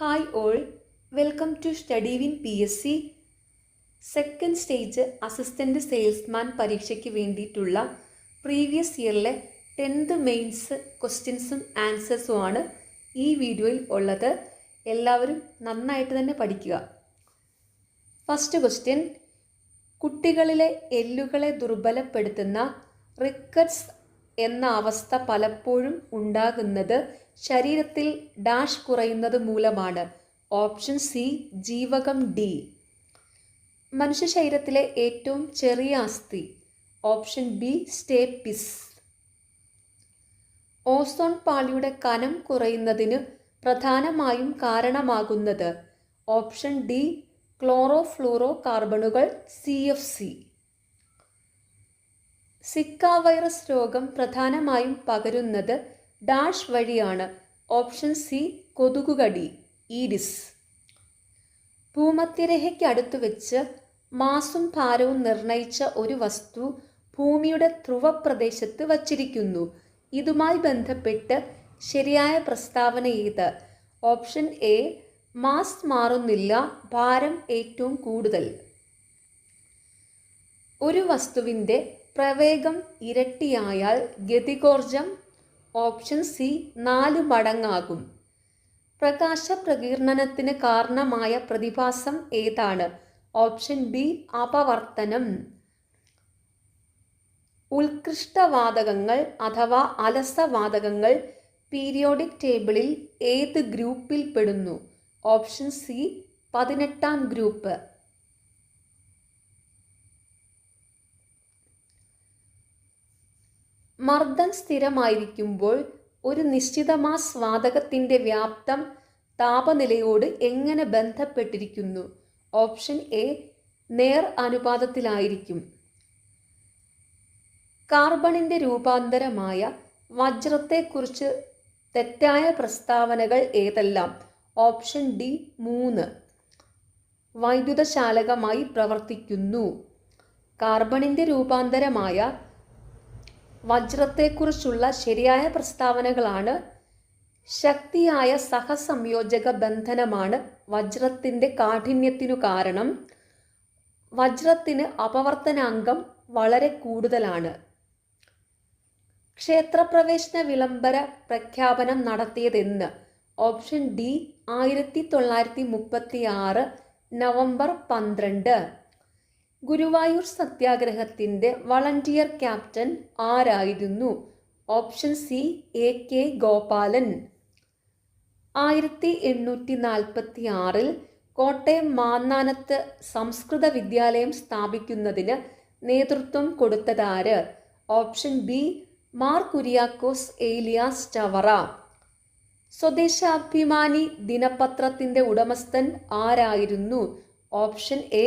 Hi all, welcome to study win PSC. Second stage assistant salesman പരീക്ഷയ്ക്ക് വേണ്ടിയിട്ടുള്ള previous ഇയറിലെ 10th mains ക്വസ്റ്റ്യൻസും ആൻസേഴ്സുമാണ് ഈ വീഡിയോയിൽ ഉള്ളത്. എല്ലാവരും നന്നായിട്ട് തന്നെ പഠിക്കുക. ഫസ്റ്റ് ക്വസ്റ്റ്യൻ, കുട്ടികളിലെ എല്ലുകളെ ദുർബലപ്പെടുത്തുന്ന റിക്കറ്റ്സ് എന്ന അവസ്ഥ പലപ്പോഴും ഉണ്ടാകുന്നത് ശരീരത്തിൽ ഡാഷ് കുറയുന്നത് മൂലമാണ്. ഓപ്ഷൻ സി ജീവകം ഡി. മനുഷ്യ ശരീരത്തിലെ ഏറ്റവും ചെറിയ അസ്ഥി. Option B stapes. ഓസോൺ പാളിയുടെ കനം കുറയുന്നതിന് പ്രധാനമായും കാരണമാകുന്നത്. ഓപ്ഷൻ ഡി ക്ലോറോ ഫ്ലൂറോ കാർബണുകൾ CFC. സിക്ക വൈറസ് രോഗം പ്രധാനമായും പകരുന്നത് ഡാഷ് വഴിയാണ്. ഓപ്ഷൻ സി കൊതുകുകടി ഈഡിസ്. ഭൂമധ്യരേഖയ്ക്ക് അടുത്ത് വെച്ച് മാസും ഭാരവും നിർണയിച്ച ഒരു വസ്തു ഭൂമിയുടെ ധ്രുവപ്രദേശത്ത് വച്ചിരിക്കുന്നു. ഇതുമായി ബന്ധപ്പെട്ട് ശരിയായ പ്രസ്താവന ഏത്? ഓപ്ഷൻ എ മാസ് മാറുന്നില്ല, ഭാരം ഏറ്റവും കൂടുതൽ. ഒരു വസ്തുവിൻ്റെ പ്രവേഗം ഇരട്ടിയായാൽ ഗതികോർജം. Option C 4 മടങ്ങാകും. പ്രകാശ പ്രകീർണനത്തിന് കാരണമായ പ്രതിഭാസം ഏതാണ്? Option B അപവർത്തനം. ഉത്കൃഷ്ടവാതകങ്ങൾ അഥവാ അലസവാതകങ്ങൾ പീരിയോഡിക് ടേബിളിൽ ഏത് ഗ്രൂപ്പിൽ പെടുന്നു? Option C 18ാം group. മർദ്ദം സ്ഥിരമായിരിക്കുമ്പോൾ ഒരു നിശ്ചിത മാസ് വാതകത്തിൻ്റെ വ്യാപ്തം താപനിലയോട് എങ്ങനെ ബന്ധപ്പെട്ടിരിക്കുന്നു? ഓപ്ഷൻ എ നേർ അനുപാതത്തിലായിരിക്കും. കാർബണിൻ്റെ രൂപാന്തരമായ വജ്രത്തെക്കുറിച്ച് തെറ്റായ പ്രസ്താവനകൾ ഏതെല്ലാം? Option D 3. വൈദ്യുതചാലകമായി പ്രവർത്തിക്കുന്നു. കാർബണിൻ്റെ രൂപാന്തരമായ വജ്രത്തെക്കുറിച്ചുള്ള ശരിയായ പ്രസ്താവനകളാണ്: ശക്തിയായ സഹസംയോജക ബന്ധനമാണ് വജ്രത്തിൻ്റെ കാഠിന്യത്തിനു കാരണം. വജ്രത്തിന് അപവർത്തനാങ്കം വളരെ കൂടുതലാണ്. ക്ഷേത്രപ്രവേശന വിളംബര പ്രഖ്യാപനം നടത്തിയതെന്ന്? Option D 1936 November 12. ഗുരുവായൂർ സത്യാഗ്രഹത്തിൻ്റെ വളണ്ടിയർ ക്യാപ്റ്റൻ ആരായിരുന്നു? Option C AK Gopalan. 1846 Kottayam മാന്നാനത്ത് സംസ്കൃത വിദ്യാലയം സ്ഥാപിക്കുന്നതിന് നേതൃത്വം കൊടുത്തതാര്? Option B Mar Kuriakose Elias Chavara. സ്വദേശാഭിമാനി ദിനപത്രത്തിൻ്റെ ഉടമസ്ഥൻ ആരായിരുന്നു? Option A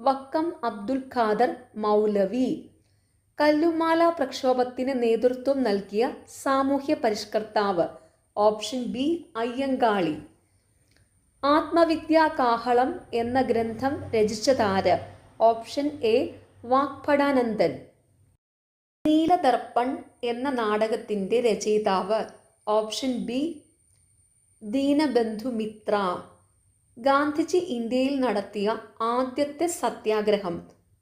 Vakkom Abdul Khader Moulavi. കല്ലുമാല പ്രക്ഷോഭത്തിന് നേതൃത്വം നൽകിയ സാമൂഹ്യ പരിഷ്കർത്താവ്? Option B Ayyankali. ആത്മവിദ്യാ കാഹളം എന്ന ഗ്രന്ഥം രചിച്ചതാര്? Option A Vagbhatanandan. നീലദർപ്പൺ എന്ന നാടകത്തിൻ്റെ രചയിതാവ്? Option B Dinabandhu Mitra. ഗാന്ധിജി ഇന്ത്യയിൽ നടത്തിയ ആദ്യത്തെ സത്യാഗ്രഹം?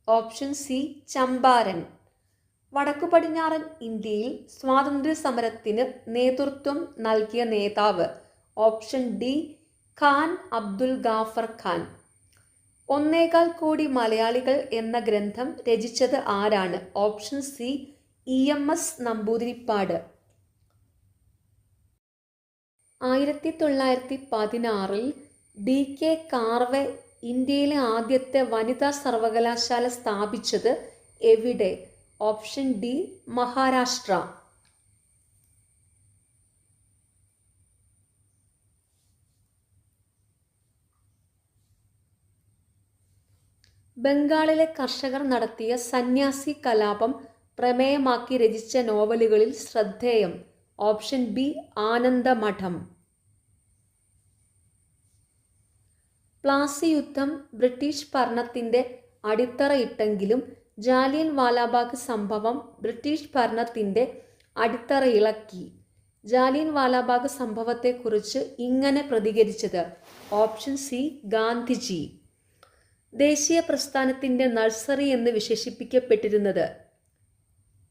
Option C Champaran. വടക്കു പടിഞ്ഞാറൻ ഇന്ത്യയിൽ സ്വാതന്ത്ര്യ സമരത്തിന് നേതൃത്വം നൽകിയ നേതാവ്? Option D Khan Abdul Ghaffar Khan. 1.25 കോടി മലയാളികൾ എന്ന ഗ്രന്ഥം രചിച്ചത് ആരാണ്? Option C EMS Namboodiripad. 1916 DK Karve ഇന്ത്യയിലെ ആദ്യത്തെ വനിതാ സർവകലാശാല സ്ഥാപിച്ചത് എവിടെ? Option D Maharashtra. ബംഗാളിലെ കർഷകർ നടത്തിയ സന്യാസി കലാപം പ്രമേയമാക്കി രചിച്ച നോവലുകളിൽ ശ്രദ്ധേയം? Option B Anandamath. പ്ലാസി യുദ്ധം ബ്രിട്ടീഷ് ഭരണത്തിൻ്റെ അടിത്തറയിട്ടെങ്കിലും ജാലിയൻ വാലാബാഗ് സംഭവം ബ്രിട്ടീഷ് ഭരണത്തിൻ്റെ അടിത്തറയിളക്കി. ജാലിയൻ വാലാബാഗ് സംഭവത്തെക്കുറിച്ച് ഇങ്ങനെ പ്രതികരിച്ചത്? Option C Gandhiji. ദേശീയ പ്രസ്ഥാനത്തിൻ്റെ നഴ്സറി എന്ന് വിശേഷിപ്പിക്കപ്പെട്ടിരുന്നത്?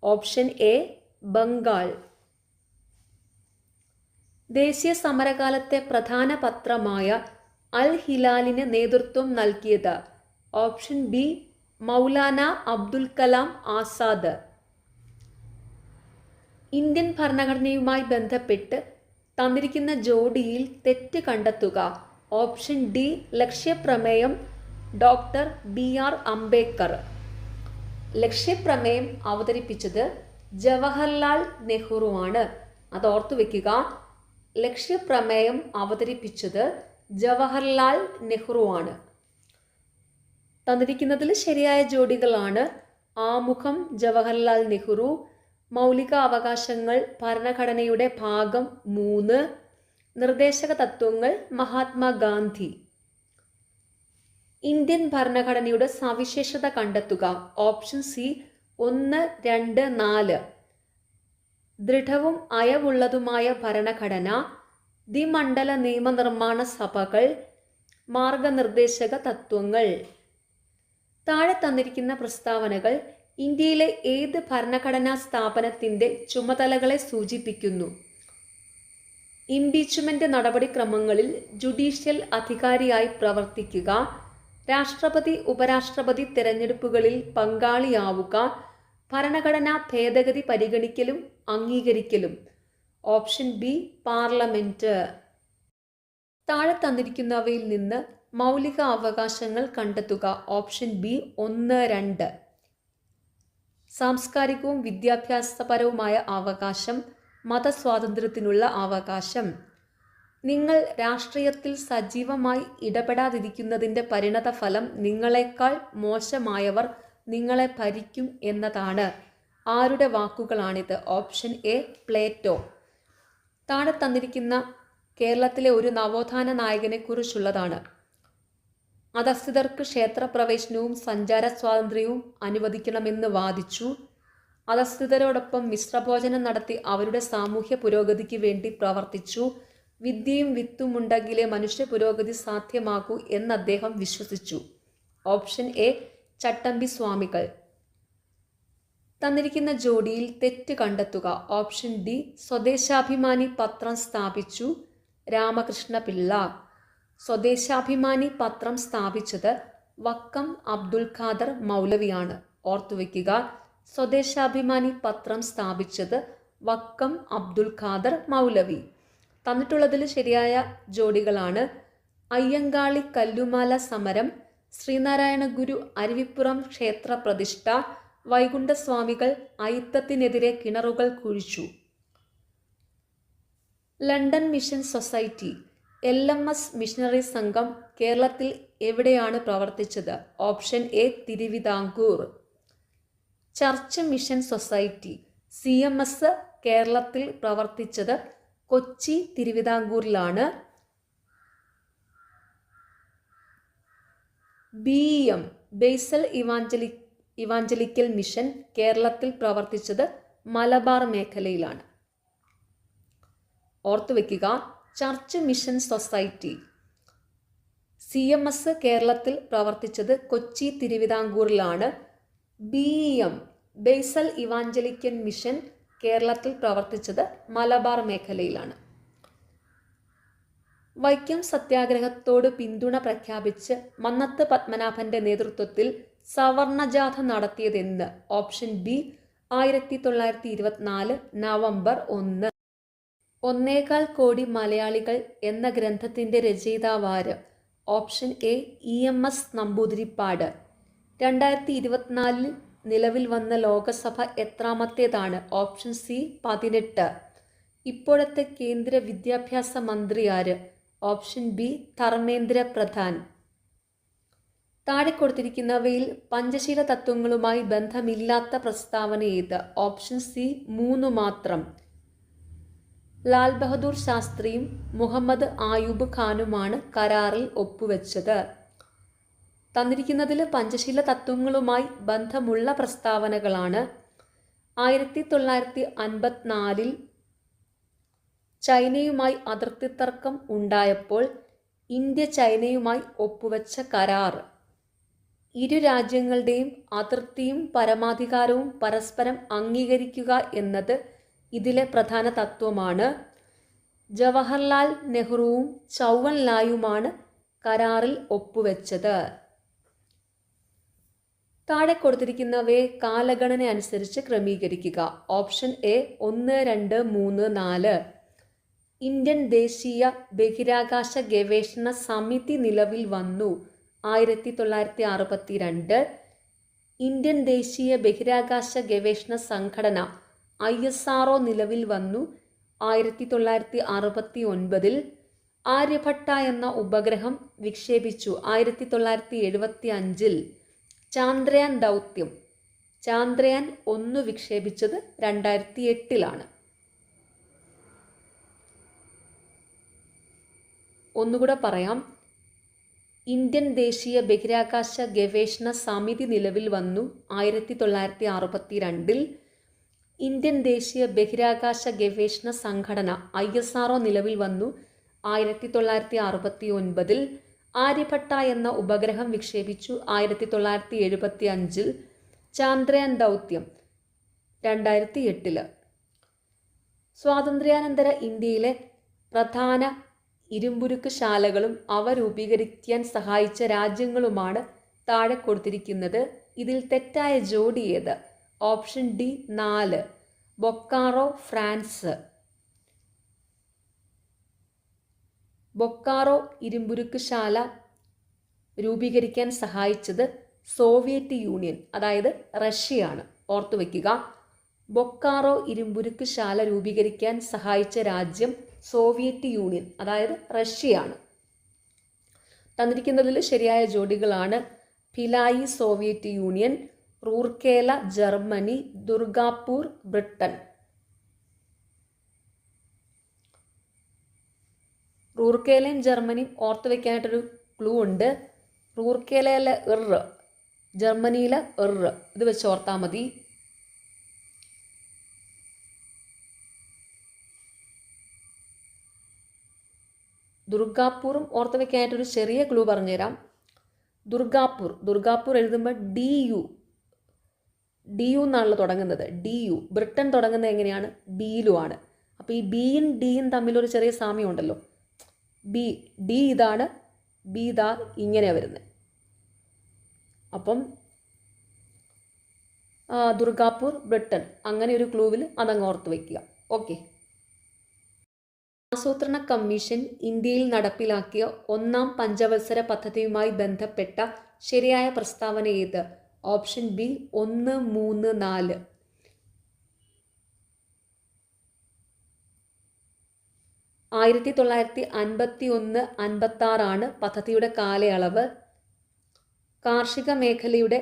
Option A Bengal. ദേശീയ സമരകാലത്തെ പ്രധാന പത്രമായ അൽ ഹിലാലിന് നേതൃത്വം നൽകിയത്? Option B Maulana Abdul Kalam Azad. Indian ഭരണഘടനയുമായി ബന്ധപ്പെട്ട് തന്നിരിക്കുന്ന ജോഡിയിൽ തെറ്റ് കണ്ടെത്തുക. ഓപ്ഷൻ ഡി ലക്ഷ്യപ്രമേയം ഡോക്ടർ BR അംബേദ്കർ. ലക്ഷ്യപ്രമേയം അവതരിപ്പിച്ചത് ജവഹർലാൽ നെഹ്റുവാണ്. അത് ഓർത്തു വയ്ക്കുക. ലക്ഷ്യപ്രമേയം അവതരിപ്പിച്ചത് ജവഹർലാൽ നെഹ്റുവാണ്. തന്നിരിക്കുന്നതിൽ ശരിയായ ജോഡികളാണ് ആമുഖം ജവഹർലാൽ നെഹ്റു, മൗലിക അവകാശങ്ങൾ ഭരണഘടനയുടെ ഭാഗം 3, നിർദ്ദേശക തത്വങ്ങൾ മഹാത്മാഗാന്ധി. ഇന്ത്യൻ ഭരണഘടനയുടെ സവിശേഷത കണ്ടെത്തുക. Option C 1, 2, 4. ദൃഢവും അയവുള്ളതുമായ ഭരണഘടന, ദ്വിമണ്ഡല നിയമനിർമ്മാണ സഭകൾ, മാർഗനിർദ്ദേശക തത്വങ്ങൾ. താഴെ തന്നിരിക്കുന്ന പ്രസ്താവനകൾ ഇന്ത്യയിലെ ഏത് ഭരണഘടനാ സ്ഥാപനത്തിൻ്റെ ചുമതലകളെ സൂചിപ്പിക്കുന്നു? ഇംപീച്ച്മെന്റ് നടപടിക്രമങ്ങളിൽ ജുഡീഷ്യൽ അധികാരിയായി പ്രവർത്തിക്കുക, രാഷ്ട്രപതി ഉപരാഷ്ട്രപതി തെരഞ്ഞെടുപ്പുകളിൽ പങ്കാളിയാവുക, ഭരണഘടനാ ഭേദഗതി പരിഗണിക്കലും അംഗീകരിക്കലും. Option B parliament. താഴെ തന്നിരിക്കുന്നവയിൽ നിന്ന് മൗലിക അവകാശങ്ങൾ കണ്ടെത്തുക. ഓപ്ഷൻ ബി 1, 2. സാംസ്കാരികവും വിദ്യാഭ്യാസപരവുമായ അവകാശം, മതസ്വാതന്ത്ര്യത്തിനുള്ള അവകാശം. നിങ്ങൾ രാഷ്ട്രീയത്തിൽ സജീവമായി ഇടപെടാതിരിക്കുന്നതിൻ്റെ പരിണതഫലം നിങ്ങളെക്കാൾ മോശമായവർ നിങ്ങളെ ഭരിക്കും എന്നതാണ്. ആരുടെ വാക്കുകളാണിത്? Option A Plato. താഴെ തന്നിരിക്കുന്ന കേരളത്തിലെ ഒരു നവോത്ഥാന നായകനെക്കുറിച്ചുള്ളതാണ്. അധസ്ഥിതർക്ക് ക്ഷേത്രപ്രവേശനവും സഞ്ചാര സ്വാതന്ത്ര്യവും അനുവദിക്കണമെന്ന് വാദിച്ചു. അധസ്ഥിതരോടൊപ്പം മിശ്രഭോജനം നടത്തി അവരുടെ സാമൂഹ്യ പുരോഗതിക്ക് വേണ്ടി പ്രവർത്തിച്ചു. വിദ്യയും വിത്തും ഉണ്ടെങ്കിലേ മനുഷ്യ പുരോഗതി സാധ്യമാകൂ എന്ന് അദ്ദേഹം വിശ്വസിച്ചു. ഓപ്ഷൻ എ ചട്ടമ്പി സ്വാമികൾ. തന്നിരിക്കുന്ന ജോഡിയിൽ തെറ്റ് കണ്ടെത്തുക. ഓപ്ഷൻ ഡി സ്വദേശാഭിമാനി പത്രം സ്ഥാപിച്ചു രാമകൃഷ്ണ പിള്ള. സ്വദേശാഭിമാനി പത്രം സ്ഥാപിച്ചത് വക്കം അബ്ദുൽ ഖാദർ മൗലവിയാണ്. ഓർത്തുവെക്കുക, സ്വദേശാഭിമാനി പത്രം സ്ഥാപിച്ചത് വക്കം അബ്ദുൽ ഖാദർ മൗലവി. തന്നിട്ടുള്ളതിൽ ശരിയായ ജോഡികളാണ് അയ്യങ്കാളി കല്ലുമാല സമരം, ശ്രീനാരായണ ഗുരു അരുവിപ്പുറം ക്ഷേത്ര പ്രതിഷ്ഠ, വൈകുണ്ഠസ്വാമികൾ അയിത്തത്തിനെതിരെ കിണറുകൾ കുഴിച്ചു. London mission society LMS missionary സംഘം കേരളത്തിൽ എവിടെയാണ് പ്രവർത്തിച്ചത്? Option A Thiruvithamkoor. Church mission society CMS കേരളത്തിൽ പ്രവർത്തിച്ചത് കൊച്ചി, തിരുവിതാംകൂറിലാണ്. BEM ബേസൽ ഇവാഞ്ചലിക്കൽ മിഷൻ കേരളത്തിൽ പ്രവർത്തിച്ചത് മലബാർ മേഖലയിലാണ്. ഓർത്തുവെക്കുക, ചർച്ച് മിഷൻ സൊസൈറ്റി CMS കേരളത്തിൽ പ്രവർത്തിച്ചത് കൊച്ചി, തിരുവിതാംകൂറിലാണ്. BEM ബേസൽ ഇവാഞ്ചലിക്കൽ മിഷൻ കേരളത്തിൽ പ്രവർത്തിച്ചത് മലബാർ മേഖലയിലാണ്. വൈക്കം സത്യാഗ്രഹത്തോട് പിന്തുണ പ്രഖ്യാപിച്ച് മന്നത്ത് പത്മനാഭന്റെ നേതൃത്വത്തിൽ സവർണജാഥ നടത്തിയതെന്ന്? Option B 1924 November 1. 1.25 കോടി മലയാളികൾ എന്ന ഗ്രന്ഥത്തിൻ്റെ രചയിതാവാര്? Option A EMS Namboodiripad. 2024 നിലവിൽ വന്ന ലോകസഭ എത്രാമത്തേതാണ്? Option C 18. ഇപ്പോഴത്തെ കേന്ദ്ര വിദ്യാഭ്യാസ മന്ത്രി ആര്? Option B Dharmendra Pradhan. താഴെ കൊടുത്തിരിക്കുന്നവയിൽ പഞ്ചശീല തത്വങ്ങളുമായി ബന്ധമില്ലാത്ത പ്രസ്താവന ഏത്? ഓപ്ഷൻ സി 3 മാത്രം. ലാൽ ബഹദൂർ ശാസ്ത്രിയും മുഹമ്മദ് ആയൂബ് ഖാനുമാണ് കരാറിൽ ഒപ്പുവെച്ചത്. തന്നിരിക്കുന്നതിൽ പഞ്ചശീല തത്വങ്ങളുമായി ബന്ധമുള്ള പ്രസ്താവനകളാണ്. 1954 ചൈനയുമായി അതിർത്തി തർക്കം ഉണ്ടായപ്പോൾ ഇന്ത്യ ചൈനയുമായി ഒപ്പുവെച്ച കരാർ. ഇരു രാജ്യങ്ങളുടെയും അതിർത്തിയും പരമാധികാരവും പരസ്പരം അംഗീകരിക്കുക എന്നത് ഇതിലെ പ്രധാന തത്വമാണ്. ജവഹർലാൽ നെഹ്റുവും ചൗവൻലായുമാണ് കരാറിൽ ഒപ്പുവെച്ചത്. താഴെ കൊടുത്തിരിക്കുന്നവയെ കാലഗണന അനുസരിച്ച് ക്രമീകരിക്കുക. Option A 1, 2, 3, 4. ഇന്ത്യൻ ദേശീയ ബഹിരാകാശ ഗവേഷണ സമിതി നിലവിൽ വന്നു 1962. ഇന്ത്യൻ ദേശീയ ബഹിരാകാശ ഗവേഷണ സംഘടന ISRO നിലവിൽ വന്നു 1969. ആര്യഭട്ട എന്ന ഉപഗ്രഹം വിക്ഷേപിച്ചു 1975. ചാന്ദ്രയാൻ ദൗത്യം ചാന്ദ്രയാൻ 1 വിക്ഷേപിച്ചത് 2008. ഒന്നുകൂടെ പറയാം. ഇന്ത്യൻ ദേശീയ ബഹിരാകാശ ഗവേഷണ സമിതി നിലവിൽ വന്നു 1962. ഇന്ത്യൻ ദേശീയ ബഹിരാകാശ ഗവേഷണ സംഘടന ISRO നിലവിൽ വന്നു 1969. ആര്യഭട്ട എന്ന ഉപഗ്രഹം വിക്ഷേപിച്ചു 1975. ചാന്ദ്രയാൻ ദൗത്യം 2008. സ്വാതന്ത്ര്യാനന്തര ഇന്ത്യയിലെ പ്രധാന ഇരുമ്പുരുക്ക് ശാലകളും അവ രൂപീകരിക്കാൻ സഹായിച്ച രാജ്യങ്ങളുമാണ് താഴെ കൊടുത്തിരിക്കുന്നത്. ഇതിൽ തെറ്റായ ജോഡി ഏത്? Option D 4. Bokaro, France. Bokaro ഇരുമ്പുരുക്ക് ശാല രൂപീകരിക്കാൻ സഹായിച്ചത് സോവിയറ്റ് യൂണിയൻ, അതായത് റഷ്യയാണ്. ഓർത്തുവെക്കുക, ബൊക്കാറോ ഇരുമ്പുരുക്ക് ശാല രൂപീകരിക്കാൻ സഹായിച്ച രാജ്യം സോവിയറ്റ് യൂണിയൻ, അതായത് റഷ്യയാണ്. തന്നിരിക്കുന്നതിൽ ശരിയായ ജോഡികളാണ് Bhilai Soviet Union, Rourkela Germany, Durgapur Britain. റൂർക്കേലയും ജർമ്മനിയും ഓർത്തു വെക്കാനായിട്ടൊരു ക്ലൂ ഉണ്ട്. റൂർക്കേലയിലെ ജർമ്മനിയിലെ ഇത് വെച്ച് ഓർത്താൽ മതി. ദുർഗാപൂറും ഓർത്ത് വെക്കാനായിട്ടൊരു ചെറിയ ക്ലൂ പറഞ്ഞുതരാം. ദുർഗാപൂർ എഴുതുമ്പോൾ DU എന്നാണല്ലോ തുടങ്ങുന്നത്. DU. ബ്രിട്ടൻ തുടങ്ങുന്നത് എങ്ങനെയാണ്? ബിയിലുമാണ്. അപ്പോൾ ഈ ബിയും ഡിയും തമ്മിലൊരു ചെറിയ സാമ്യം ഉണ്ടല്ലോ. ഡി ഇതാണ്, ബി ഇതാ ഇങ്ങനെ വരുന്നത്. അപ്പം ദുർഗാപൂർ ബ്രിട്ടൻ, അങ്ങനെ ഒരു ക്ലൂവിൽ അതങ്ങ് ഓർത്ത് വയ്ക്കുക. ഓക്കെ. ആസൂത്രണ കമ്മീഷൻ ഇന്ത്യയിൽ നടപ്പിലാക്കിയ 1ാം പഞ്ചവത്സര പദ്ധതിയുമായി ബന്ധപ്പെട്ട ശരിയായ പ്രസ്താവന ഏത്? ഓപ്ഷൻ ബി 1, 3, 4. 1951-56 പദ്ധതിയുടെ കാലയളവ്. കാർഷിക മേഖലയുടെ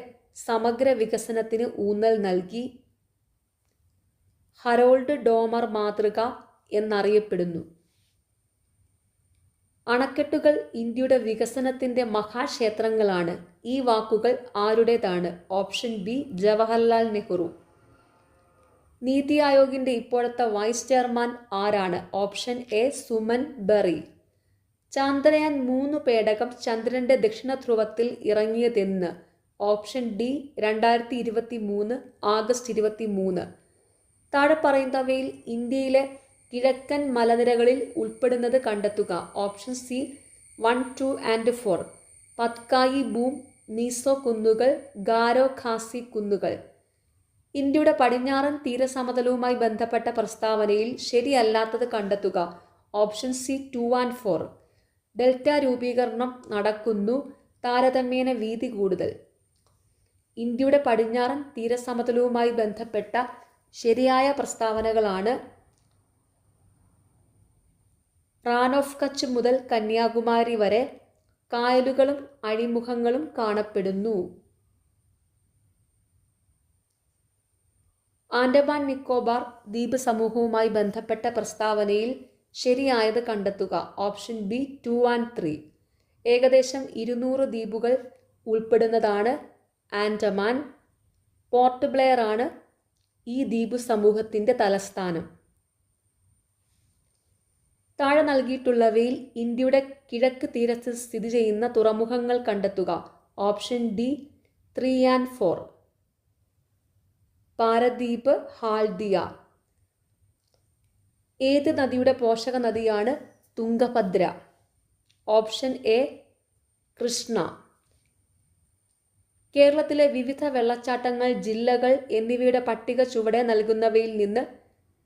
സമഗ്ര വികസനത്തിന് ഊന്നൽ നൽകി. ഹരോൾഡ് ഡോമർ മാതൃക എന്നറിയപ്പെടുന്നു. അണക്കെട്ടുകൾ ഇന്ത്യയുടെ വികസനത്തിൻ്റെ മഹാക്ഷേത്രങ്ങളാണ്. ഈ വാക്കുകൾ ആരുടേതാണ്? Option B Jawaharlal Nehru. നീതി ആയോഗിൻ്റെ ഇപ്പോഴത്തെ വൈസ് ചെയർമാൻ ആരാണ്? Option A Suman Bery. ചാന്ദ്രയാൻ 3 പേടകം ചന്ദ്രന്റെ ദക്ഷിണ ധ്രുവത്തിൽ ഇറങ്ങിയതെന്ന്? Option D 2023 August 23. താഴെ പറയുന്നവയിൽ ഇന്ത്യയിലെ കിഴക്കൻ മലനിരകളിൽ ഉൾപ്പെടുന്നത് കണ്ടെത്തുക. Option C 1, 2 and 4. Patkai Bum, നീസോ കുന്നുകൾ, ഗാരോ ഖാസി കുന്നുകൾ. ഇന്ത്യയുടെ പടിഞ്ഞാറൻ തീരസമതലവുമായി ബന്ധപ്പെട്ട പ്രസ്താവനയിൽ ശരിയല്ലാത്തത് കണ്ടെത്തുക. Option C 2 and 4. ഡെൽറ്റ രൂപീകരണം നടക്കുന്നു, താരതമ്യേന വീതി കൂടുതൽ. ഇന്ത്യയുടെ പടിഞ്ഞാറൻ തീരസമതലവുമായി ബന്ധപ്പെട്ട ശരിയായ പ്രസ്താവനകളാണ് റാൻ ഓഫ് കച്ച് മുതൽ കന്യാകുമാരി വരെ കായലുകളും അഴിമുഖങ്ങളും കാണപ്പെടുന്നു. ആൻഡമാൻ നിക്കോബാർ ദ്വീപ് സമൂഹവുമായി ബന്ധപ്പെട്ട പ്രസ്താവനയിൽ ശരിയായത് കണ്ടെത്തുക. Option B 2 and 3. ഏകദേശം 200 ദ്വീപുകൾ ഉൾപ്പെടുന്നതാണ് ആൻഡമാൻ. പോർട്ട് ബ്ലെയർ ആണ് ഈ ദ്വീപ് സമൂഹത്തിൻ്റെ തലസ്ഥാനം. താഴെ നൽകിയിട്ടുള്ളവയിൽ ഇന്ത്യയുടെ കിഴക്ക് തീരത്ത് സ്ഥിതി ചെയ്യുന്ന തുറമുഖങ്ങൾ കണ്ടെത്തുക. Option D 3 and 4. Paradip, Haldia. ഏത് നദിയുടെ പോഷക നദിയാണ് തുംഗഭദ്ര? Option A Krishna. കേരളത്തിലെ വിവിധ വെള്ളച്ചാട്ടങ്ങൾ, ജില്ലകൾ എന്നിവയുടെ പട്ടിക ചുവടെ നൽകുന്നവയിൽ നിന്ന്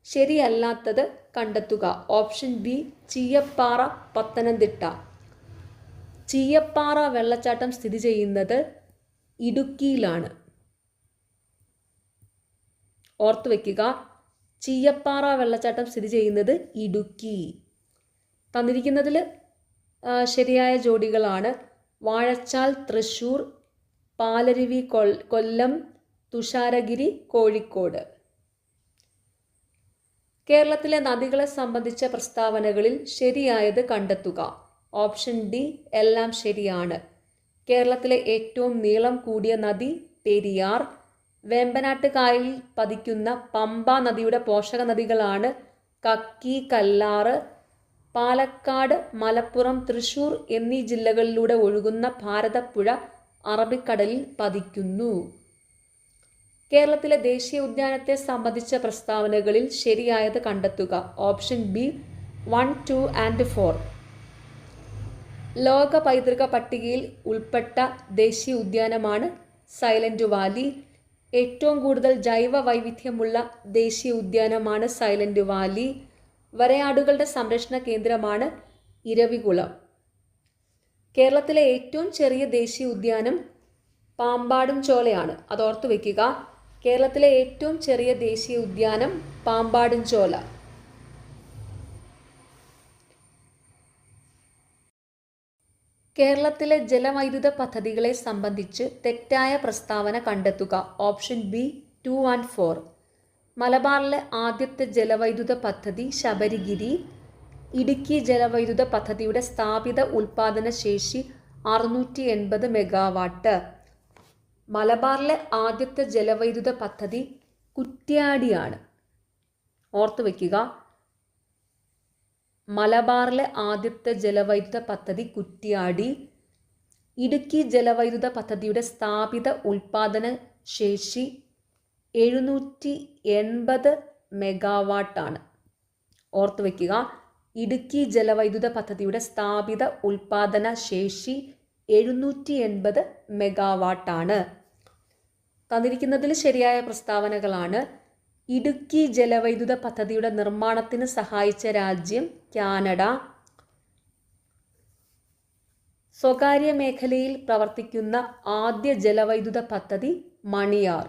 ശരിയല്ലാത്തത് കണ്ടെത്തുക. Option B Cheeyappara, Pathanamthitta. ചീയപ്പാറ വെള്ളച്ചാട്ടം സ്ഥിതി ചെയ്യുന്നത് ഇടുക്കിയിലാണ്. ഓർത്തു വയ്ക്കുക, ചീയപ്പാറ വെള്ളച്ചാട്ടം സ്ഥിതി ചെയ്യുന്നത് ഇടുക്കി. തന്നിരിക്കുന്നതിൽ ശരിയായ ജോഡികളാണ് വാഴച്ചാൽ തൃശ്ശൂർ, പാലരുവി കൊല്ലം, തുഷാരഗിരി കോഴിക്കോട്. കേരളത്തിലെ നദികളെ സംബന്ധിച്ച പ്രസ്താവനകളിൽ ശരിയായത് കണ്ടെത്തുക. ഓപ്ഷൻ ഡി എല്ലാം ശരിയാണ്. കേരളത്തിലെ ഏറ്റവും നീളം കൂടിയ നദി പെരിയാർ. വേമ്പനാട്ട് കായലിൽ പതിക്കുന്ന പമ്പ നദിയുടെ പോഷക നദികളാണ് കക്കി, കല്ലാറ്. പാലക്കാട്, മലപ്പുറം, തൃശ്ശൂർ എന്നീ ജില്ലകളിലൂടെ ഒഴുകുന്ന ഭാരതപ്പുഴ അറബിക്കടലിൽ പതിക്കുന്നു. കേരളത്തിലെ ദേശീയ ഉദ്യാനത്തെ സംബന്ധിച്ച പ്രസ്താവനകളിൽ ശരിയായത് കണ്ടെത്തുക. ഓപ്ഷൻ ബി 1, 2 and 4. ലോക പൈതൃക പട്ടികയിൽ ഉൾപ്പെട്ട ദേശീയ ഉദ്യാനമാണ് സൈലന്റ് വാലി. ഏറ്റവും കൂടുതൽ ജൈവ വൈവിധ്യമുള്ള ദേശീയ ഉദ്യാനമാണ് സൈലന്റ് വാലി. വരയാടുകളുടെ സംരക്ഷണ കേന്ദ്രമാണ് ഇരവികുളം. കേരളത്തിലെ ഏറ്റവും ചെറിയ ദേശീയ ഉദ്യാനം പാമ്പാടുംചോലയാണ്. അതോർത്തു വയ്ക്കുക. കേരളത്തിലെ ഏറ്റവും ചെറിയ ദേശീയ ഉദ്യാനം പാമ്പാടുംചോല. കേരളത്തിലെ ജലവൈദ്യുത പദ്ധതികളെ സംബന്ധിച്ച് തെറ്റായ പ്രസ്താവന കണ്ടെത്തുക. Option B 2 and 4. മലബാറിലെ ആദ്യത്തെ ജലവൈദ്യുത പദ്ധതി ശബരിഗിരി. ഇടുക്കി ജലവൈദ്യുത പദ്ധതിയുടെ സ്ഥാപിത ഉൽപാദന ശേഷി 680 മെഗാവാട്ട്. മലബാറിലെ ആദ്യത്തെ ജലവൈദ്യുത പദ്ധതി കുറ്റ്യാടിയാണ്. ഓർത്തു വയ്ക്കുക, മലബാറിലെ ആദ്യത്തെ ജലവൈദ്യുത പദ്ധതി കുറ്റ്യാടി. ഇടുക്കി ജലവൈദ്യുത പദ്ധതിയുടെ സ്ഥാപിത ഉൽപാദന ശേഷി 780 മെഗാവാട്ടാണ്. ഓർത്തു വയ്ക്കുക, ഇടുക്കി ജലവൈദ്യുത പദ്ധതിയുടെ സ്ഥാപിത ഉൽപാദന ശേഷി 780 മെഗാവാട്ടാണ്. തന്നിരിക്കുന്നതിൽ ശരിയായ പ്രസ്താവനകളാണ് ഇടുക്കി ജലവൈദ്യുത പദ്ധതിയുടെ നിർമ്മാണത്തിന് സഹായിച്ച രാജ്യം കാനഡ. സ്വകാര്യ മേഖലയിൽ പ്രവർത്തിക്കുന്ന ആദ്യ ജലവൈദ്യുത പദ്ധതി മണിയാർ.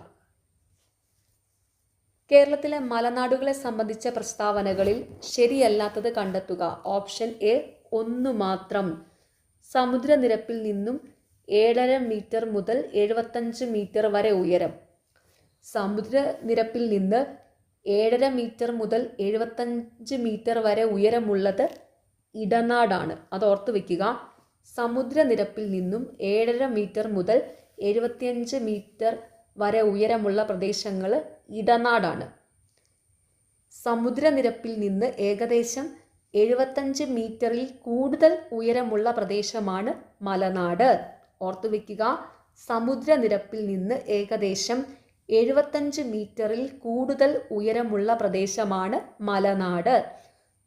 കേരളത്തിലെ മലനാടുകളെ സംബന്ധിച്ച പ്രസ്താവനകളിൽ ശരിയല്ലാത്തത് കണ്ടെത്തുക. ഓപ്ഷൻ എ 1 മാത്രം. സമുദ്രനിരപ്പിൽ നിന്നും 7.5 മീറ്റർ മുതൽ 75 മീറ്റർ വരെ ഉയരം. സമുദ്രനിരപ്പിൽ നിന്ന് 7.5 മീറ്റർ മുതൽ 75 മീറ്റർ വരെ ഉയരമുള്ളത് ഇടനാടാണ്. അത് ഓർത്ത് വയ്ക്കുക. സമുദ്രനിരപ്പിൽ നിന്നും 7.5 മീറ്റർ മുതൽ 75 മീറ്റർ വരെ ഉയരമുള്ള പ്രദേശങ്ങൾ ഇടനാടാണ്. സമുദ്രനിരപ്പിൽ നിന്ന് ഏകദേശം 75 മീറ്ററിൽ കൂടുതൽ ഉയരമുള്ള പ്രദേശമാണ് മലനാട്. ഓർത്തു വയ്ക്കുക, സമുദ്രനിരപ്പിൽ നിന്ന് ഏകദേശം 75 മീറ്ററിൽ കൂടുതൽ ഉയരമുള്ള പ്രദേശമാണ് മലനാട്.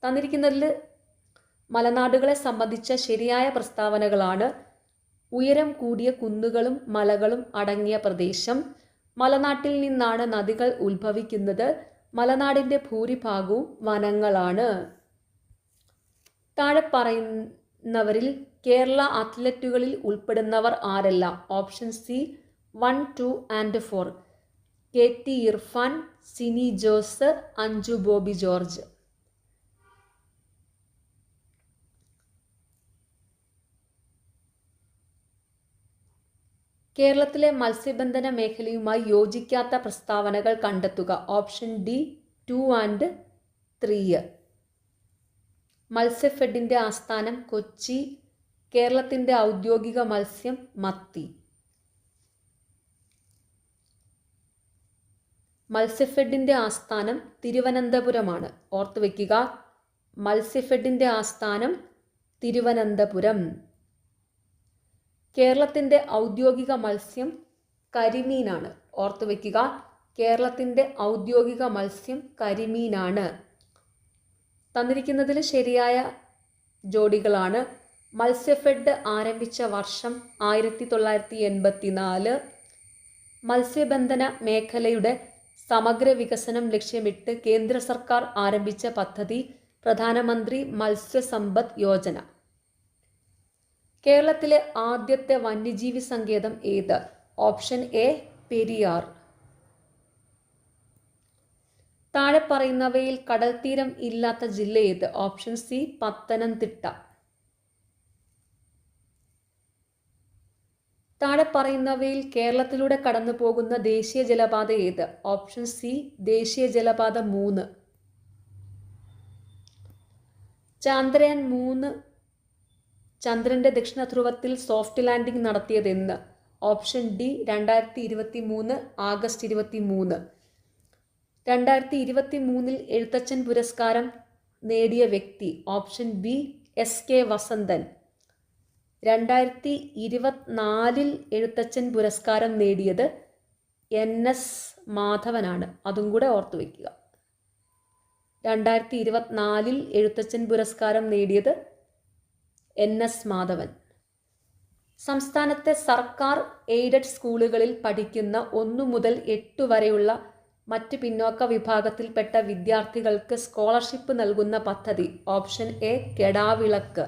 തന്നിരിക്കുന്നതിൽ മലനാടുകളെ സംബന്ധിച്ച ശരിയായ പ്രസ്താവനകളാണ് ഉയരം കൂടിയ കുന്നുകളും മലകളും അടങ്ങിയ പ്രദേശം. മലനാട്ടിൽ നിന്നാണ് നദികൾ ഉത്ഭവിക്കുന്നത്. മലനാടിൻ്റെ ഭൂരിഭാഗവും വനങ്ങളാണ്. താഴെ പറയുന്നവരിൽ കേരള അത്ലറ്റുകളിൽ ഉൾപ്പെടുന്നവർ ആരെല്ലാം? Option C 1, 2 and 4. KT Irfan, Sini Jose, Anju Bobby George. കേരളത്തിലെ മത്സ്യബന്ധന മേഖലയുമായി യോജിക്കാത്ത പ്രസ്താവനകൾ കണ്ടെത്തുക. Option D 2 and 3. മത്സ്യഫെഡിൻ്റെ ആസ്ഥാനം കൊച്ചി. കേരളത്തിൻ്റെ ഔദ്യോഗിക മത്സ്യം മത്തി. മത്സ്യഫെഡിൻ്റെ ആസ്ഥാനം തിരുവനന്തപുരമാണ്. ഓർത്തു വയ്ക്കുക, മത്സ്യഫെഡിൻ്റെ ആസ്ഥാനം തിരുവനന്തപുരം. കേരളത്തിൻ്റെ ഔദ്യോഗിക മത്സ്യം കരിമീനാണ്. ഓർത്തു വയ്ക്കുക, കേരളത്തിൻ്റെ ഔദ്യോഗിക മത്സ്യം കരിമീനാണ്. തന്നിരിക്കുന്നതിൽ ശരിയായ ജോഡികളാണ്. മത്സ്യഫെഡ് ആരംഭിച്ച വർഷം 1984. മത്സ്യബന്ധന മേഖലയുടെ സമഗ്ര വികസനം ലക്ഷ്യമിട്ട് കേന്ദ്ര സർക്കാർ ആരംഭിച്ച പദ്ധതി പ്രധാനമന്ത്രി മത്സ്യസമ്പദ് യോജന. കേരളത്തിലെ ആദ്യത്തെ വന്യജീവി സങ്കേതം ഏത്? Option A Periyar. താഴെ പറയുന്നവയിൽ കടൽത്തീരം ഇല്ലാത്ത ജില്ല ഏത്? Option C Pathanamthitta. താഴെ പറയുന്നവയിൽ കേരളത്തിലൂടെ കടന്നു പോകുന്ന ദേശീയ ജലപാത ഏത്? ഓപ്ഷൻ സി ദേശീയ ജലപാത 3. ചന്ദ്രയാൻ 3 ചന്ദ്രന്റെ ദക്ഷിണ ധ്രുവത്തിൽ സോഫ്റ്റ് ലാൻഡിംഗ് നടത്തിയതെന്ന്? Option D 2023 August 23. 2023 എഴുത്തച്ഛൻ പുരസ്കാരം നേടിയ വ്യക്തി? Option B S K Vasanthan. 2024 Ezhuthachan പുരസ്കാരം നേടിയത് NS മാധവനാണ്. അതും കൂടെ ഓർത്തു വയ്ക്കുക. 2024 എഴുത്തച്ഛൻ പുരസ്കാരം നേടിയത് NS മാധവൻ. സംസ്ഥാനത്തെ സർക്കാർ എയ്ഡഡ് സ്കൂളുകളിൽ പഠിക്കുന്ന 1 മുതൽ 8 വരെയുള്ള മറ്റ് പിന്നോക്ക വിഭാഗത്തിൽപ്പെട്ട വിദ്യാർത്ഥികൾക്ക് സ്കോളർഷിപ്പ് നൽകുന്ന പദ്ധതി? Option A Kedavilakku.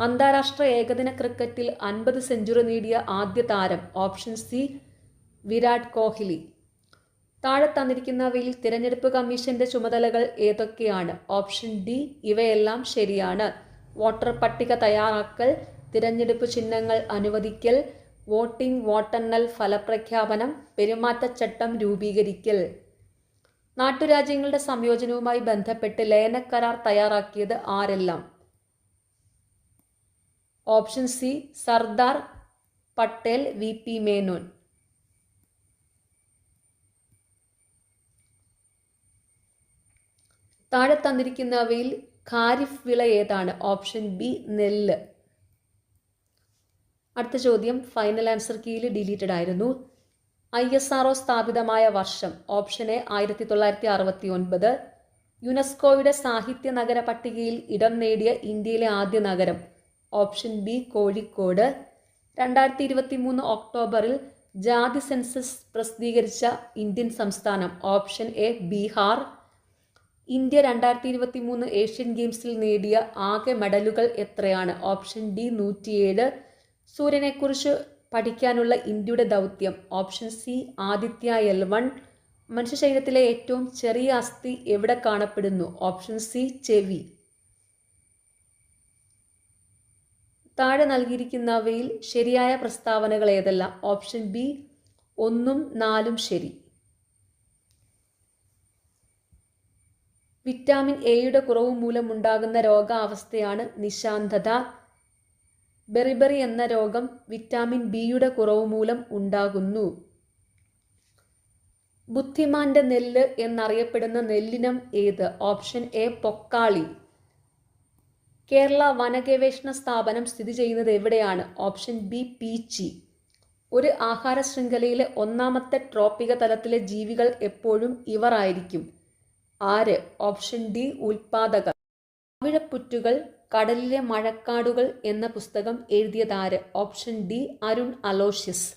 അന്താരാഷ്ട്ര ഏകദിന ക്രിക്കറ്റിൽ 50 സെഞ്ചുറി നേടിയ ആദ്യ താരം? Option C Virat Kohli. താഴെ തന്നിരിക്കുന്നവയിൽ തിരഞ്ഞെടുപ്പ് കമ്മീഷന്റെ ചുമതലകൾ ഏതൊക്കെയാണ്? ഓപ്ഷൻ ഡി ഇവയെല്ലാം ശരിയാണ്. വോട്ടർ പട്ടിക തയ്യാറാക്കൽ, തിരഞ്ഞെടുപ്പ് ചിഹ്നങ്ങൾ അനുവദിക്കൽ, വോട്ടിംഗ്, വോട്ടെണ്ണൽ, ഫലപ്രഖ്യാപനം, പെരുമാറ്റച്ചട്ടം രൂപീകരിക്കൽ. നാട്ടുരാജ്യങ്ങളുടെ സംയോജനവുമായി ബന്ധപ്പെട്ട് ലയനക്കരാർ തയ്യാറാക്കിയത് ആരെല്ലാം? Option C Sardar Patel, VP Menon. താഴെ തന്നിരിക്കുന്നവയിൽ ഖാരിഫ് വിള ഏതാണ്? ഓപ്ഷൻ ബി നെല്ല്. അടുത്ത ചോദ്യം ഫൈനൽ ആൻസർ കീയിൽ ഡിലീറ്റഡ് ആയിരുന്നു. ISRO സ്ഥാപിതമായ വർഷം? Option A 1969. യുനെസ്കോയുടെ സാഹിത്യ നഗര പട്ടികയിൽ ഇടം നേടിയ ഇന്ത്യയിലെ ആദ്യ നഗരം? Option B Kozhikode. 2023 ഒക്ടോബറിൽ ജാതി സെൻസസ് പ്രസിദ്ധീകരിച്ച ഇന്ത്യൻ സംസ്ഥാനം? Option A Bihar. India 2023 Asian ഗെയിംസിൽ നേടിയ ആകെ മെഡലുകൾ എത്രയാണ്? Option D 107. സൂര്യനെക്കുറിച്ച് പഠിക്കാനുള്ള ഇന്ത്യയുടെ ദൗത്യം? Option C Aditya L1. മനുഷ്യ ശരീരത്തിലെ ഏറ്റവും ചെറിയ അസ്ഥി എവിടെ കാണപ്പെടുന്നു? ഓപ്ഷൻ സി ചെവി. താഴെ നൽകിയിരിക്കുന്നവയിൽ ശരിയായ പ്രസ്താവനകൾ ഏതെല്ലാം? ഓപ്ഷൻ ബി 1ഉം 4ഉം ശരി. വിറ്റാമിൻ എയുടെ കുറവ് മൂലമുണ്ടാകുന്ന രോഗാവസ്ഥയാണ് നിശാന്തത. ബെറിബറി എന്ന രോഗം വിറ്റാമിൻ ബിയുടെ കുറവ് മൂലം ഉണ്ടാകുന്നു. ബുദ്ധിമാന്റെ നെല്ല് എന്നറിയപ്പെടുന്ന നെല്ലിനം ഏത്? Option A Pokkali. കേരള വനഗവേഷണ സ്ഥാപനം സ്ഥിതി ചെയ്യുന്നത് എവിടെയാണ്? Option B Peechi. ഒരു ആഹാര ശൃംഖലയിലെ 1ാമത്തെ ട്രോപ്പിക തലത്തിലെ ജീവികൾ എപ്പോഴും ഇവർ ആയിരിക്കും. ആര്? Option D ഉൽപാദകർ. പവിഴപ്പുറ്റുകൾ, കടലിലെ മഴക്കാടുകൾ എന്ന പുസ്തകം എഴുതിയതാര്? Option D Arun Aloysius.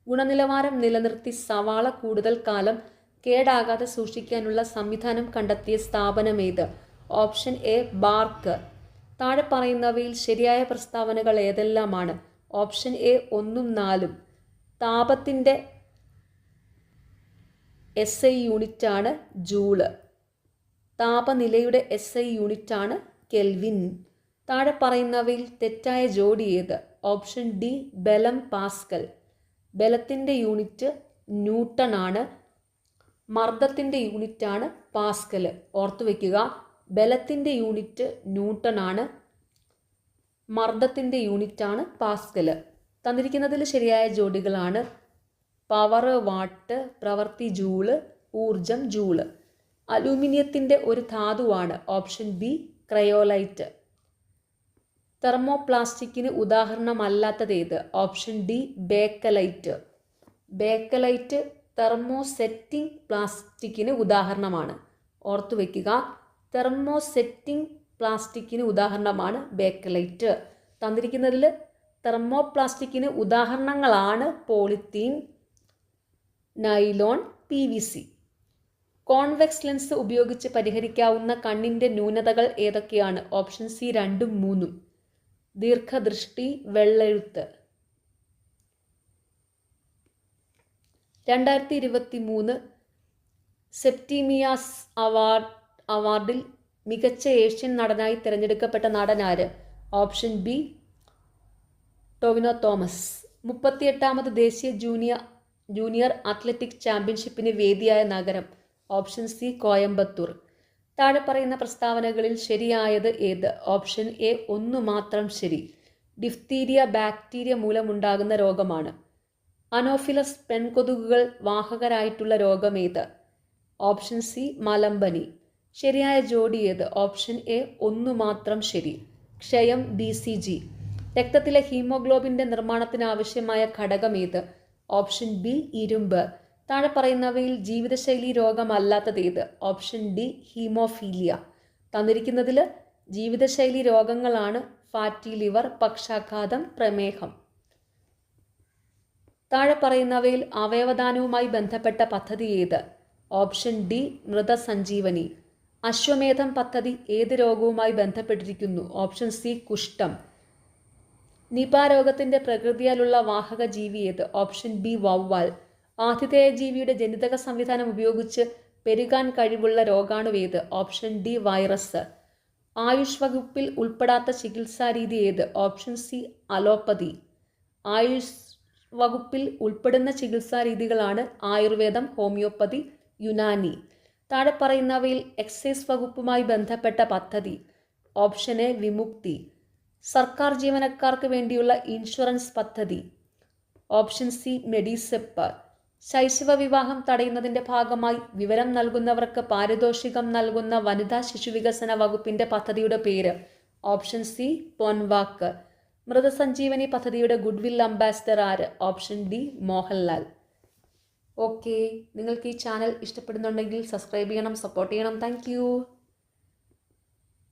ഗുണനിലവാരം നിലനിർത്തി സവാള കൂടുതൽ കാലം കേടാകാതെ സൂക്ഷിക്കാനുള്ള സംവിധാനം കണ്ടെത്തിയ സ്ഥാപനമേത്? Option A BARC. താഴെ പറയുന്നവയിൽ ശരിയായ പ്രസ്താവനകൾ ഏതെല്ലാമാണ്? ഓപ്ഷൻ എ 1ഉം 4ഉം. താപത്തിൻ്റെ SI യൂണിറ്റാണ് ജൂള്. താപനിലയുടെ SI യൂണിറ്റാണ് കെൽവിൻ. താഴെ പറയുന്നവയിൽ തെറ്റായ ജോഡി ഏത്? ഓപ്ഷൻ ഡി ബലം പാസ്കൽ. ബലത്തിൻ്റെ യൂണിറ്റ് ന്യൂട്ടൺ ആണ്. മർദ്ദത്തിൻ്റെ യൂണിറ്റാണ് പാസ്കൽ. ഓർത്തു വയ്ക്കുക, ബലത്തിൻ്റെ യൂണിറ്റ് ന്യൂട്ടൺ ആണ്, മർദ്ദത്തിൻ്റെ യൂണിറ്റാണ് പാസ്കൽ. തന്നിരിക്കുന്നതിൽ ശരിയായ ജോഡികളാണ് പവർ വാട്ട്, പ്രവൃത്തി ജൂള്, ഊർജം ജൂള്. അലൂമിനിയത്തിൻ്റെ ഒരു ധാതുവാണ്. Option B cryolite. തെർമോപ്ലാസ്റ്റിക്കിന് ഉദാഹരണമല്ലാത്തതേത്? Option D bakelite. Bakelite thermosetting പ്ലാസ്റ്റിക്കിന് ഉദാഹരണമാണ്. ഓർത്തുവെക്കുക, തെർമോസെറ്റിംഗ് പ്ലാസ്റ്റിക്കിന് ഉദാഹരണമാണ് ബേക്കലൈറ്റ്. തന്നിരിക്കുന്നതിൽ തെർമോപ്ലാസ്റ്റിക്കിന് ഉദാഹരണങ്ങളാണ് polythene, nylon, PVC. Convex lens ഉപയോഗിച്ച് പരിഹരിക്കാവുന്ന കണ്ണിൻ്റെ ന്യൂനതകൾ ഏതൊക്കെയാണ്? Option C 2ഉം 3ഉം. ദീർഘദൃഷ്ടി, വെള്ളെഴുത്ത്. 2023 സെപ്റ്റീമിയാസ് അവാർഡിൽ മികച്ച ഏഷ്യൻ നടനായി തിരഞ്ഞെടുക്കപ്പെട്ട നടനാര്? Option B Tovino Thomas. 38ാമത് ദേശീയ ജൂനിയർ അത്ലറ്റിക് ചാമ്പ്യൻഷിപ്പിന് വേദിയായ നഗരം? Option C Coimbatore. താഴെ പറയുന്ന പ്രസ്താവനകളിൽ ശരിയായത് ഏത്? ഓപ്ഷൻ എ 1 മാത്രം ശരി. ഡിഫ്തീരിയ ബാക്ടീരിയ മൂലമുണ്ടാകുന്ന രോഗമാണ്. അനോഫിലസ് പെൺകൊതുകുകൾ വാഹകരായിട്ടുള്ള രോഗമേത്? ഓപ്ഷൻ സി മലമ്പനി. ശരിയായ ജോഡി ഏത്? ഓപ്ഷൻ എ 1 മാത്രം ശരി. ക്ഷയം, BCG. രക്തത്തിലെ ഹീമോഗ്ലോബിൻ്റെ നിർമ്മാണത്തിന് ആവശ്യമായ ഘടകം ഏത്? ഓപ്ഷൻ ബി ഇരുമ്പ്. താഴെ പറയുന്നവയിൽ ജീവിതശൈലി രോഗമല്ലാത്തതേത്? Option D haemophilia. തന്നിരിക്കുന്നതിൽ ജീവിതശൈലി രോഗങ്ങളാണ് ഫാറ്റി ലിവർ, പക്ഷാഘാതം, പ്രമേഹം. താഴെ പറയുന്നവയിൽ അവയവദാനവുമായി ബന്ധപ്പെട്ട പദ്ധതി ഏത്? ഓപ്ഷൻ ഡി മൃതസഞ്ജീവനി. അശ്വമേധം പദ്ധതി ഏത് രോഗവുമായി ബന്ധപ്പെട്ടിരിക്കുന്നു? ഓപ്ഷൻ സി കുഷ്ഠം. നിപ രോഗത്തിൻ്റെ പ്രകൃതിയാലുള്ള വാഹക ജീവി ഏത്? ഓപ്ഷൻ ബി വവ്വാൽ. ആതിഥേയ ജീവിയുടെ ജനിതക സംവിധാനം ഉപയോഗിച്ച് പെരുകാൻ കഴിവുള്ള രോഗാണുവേത്? Option D virus. ആയുഷ് വകുപ്പിൽ ഉൾപ്പെടാത്ത ചികിത്സാരീതി ഏത്? Option C allopathy. ആയുഷ് വകുപ്പിൽ ഉൾപ്പെടുന്ന ചികിത്സാരീതികളാണ് ആയുർവേദം, ഹോമിയോപ്പതി, യുനാനി. താഴെ പറയുന്നവയിൽ എക്സൈസ് വകുപ്പുമായി ബന്ധപ്പെട്ട പദ്ധതി? Option A Vimukthi. സർക്കാർ ജീവനക്കാർക്ക് വേണ്ടിയുള്ള ഇൻഷുറൻസ് പദ്ധതി? Option C Medisep. ശൈശവ വിവാഹം തടയുന്നതിൻ്റെ ഭാഗമായി വിവരം നൽകുന്നവർക്ക് പാരിതോഷികം നൽകുന്ന വനിതാ ശിശുവികസന വകുപ്പിൻ്റെ പദ്ധതിയുടെ പേര്? Option C പൊൻവാക്ക്. മൃതസഞ്ജീവനി പദ്ധതിയുടെ ഗുഡ്വിൽ അംബാസിഡർ ആര്? Option D Mohanlal. ഓക്കെ, നിങ്ങൾക്ക് ഈ ചാനൽ ഇഷ്ടപ്പെടുന്നുണ്ടെങ്കിൽ സബ്സ്ക്രൈബ് ചെയ്യണം, സപ്പോർട്ട് ചെയ്യണം. താങ്ക്